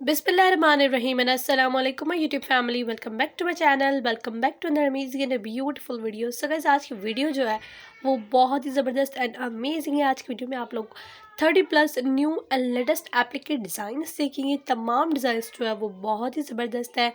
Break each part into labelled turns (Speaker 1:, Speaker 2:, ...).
Speaker 1: बिस्मिल्लाहिर्रहमानिर्रहीम and अस्सलाम वालेकुम my YouTube family. Welcome back to my channel, welcome back to another amazing and beautiful video. So guys, आज की video जो है वो बहुत ही ज़बरदस्त एंड अमेजिंग है। आज की वीडियो में आप लोग 30+ न्यू एंड लेटेस्ट एप्लीकेट डिज़ाइन सीखेंगे। तमाम डिज़ाइन जो है वो बहुत ही ज़बरदस्त है,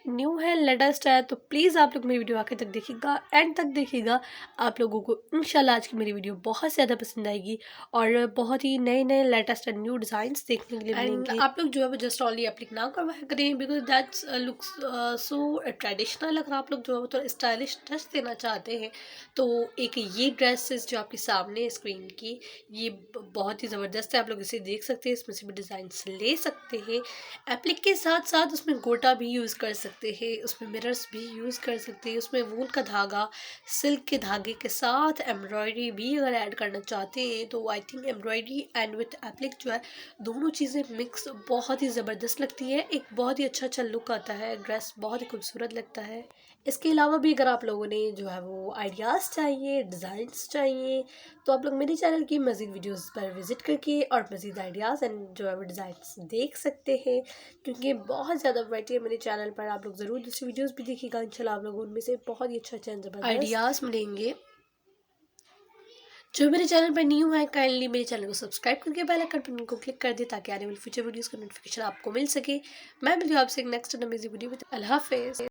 Speaker 1: न्यू है, लेटेस्ट है। तो प्लीज़ आप लोग मेरी वीडियो आखिर तक देखिएगा, एंड तक देखिएगा। आप लोगों को इंशाल्लाह आज की मेरी वीडियो बहुत ज़्यादा पसंद आएगी और बहुत ही नए नए लेटेस्ट एंड न्यू डिज़ाइंस देखने के लिए मिलेंगे। आप लोग जो है वो जस्ट ओनली एप्लीक ना करवाया करें, because that's looks so traditional. अगर आप लोग जो है वो थोड़ा स्टाइलिश टच देना चाहते हैं तो एक ये ड्रेसेस जो आपके सामने स्क्रीन की, ये बहुत ही ज़बरदस्त है। आप लोग इसे देख सकते हैं, इसमें से भी डिज़ाइन ले सकते हैं। एप्लीक के साथ साथ उसमें गोटा भी यूज़ कर सकते हैं, उसमें मिरर्स भी यूज़ कर सकते हैं, उसमें वूल का धागा, सिल्क के धागे के साथ एम्ब्रॉयडरी भी अगर ऐड करना चाहते हैं तो I think embroidery and with एप्लीक जो है दोनों चीज़ें मिक्स बहुत ही ज़बरदस्त लगती है। एक बहुत ही अच्छा लुक आता है, ड्रेस बहुत ही खूबसूरत लगता है। इसके अलावा भी अगर आप लोगों ने जो है वो आइडियाज़ चाहिए, डिज़ाइंस चाहिए, तो आप लोग मेरे चैनल की मज़ीद वीडियोस पर विज़िट करके और मज़ीद आइडियाज़ एंड जो है वो डिज़ाइंस देख सकते हैं, क्योंकि बहुत ज़्यादा वैरायटी है मेरे चैनल पर। आप लोग ज़रूर दूसरी वीडियोस भी देखिएगा, इंशाल्लाह आप लोगों उनमें से बहुत ही अच्छा ज़बरदस्त आइडियाज़ मिलेंगे। जो मेरे चैनल पर न्यू है, काइंडली मेरे चैनल को सब्सक्राइब करके बेल आइकन बटन को क्लिक कर दे ताकि आने वाली फ्यूचर वीडियोस का नोटिफिकेशन आपको मिल सके। मैं मिलूँ आपसे एक नेक्स्ट अमेजिंग वीडियो में। अल्लाह हाफिज़।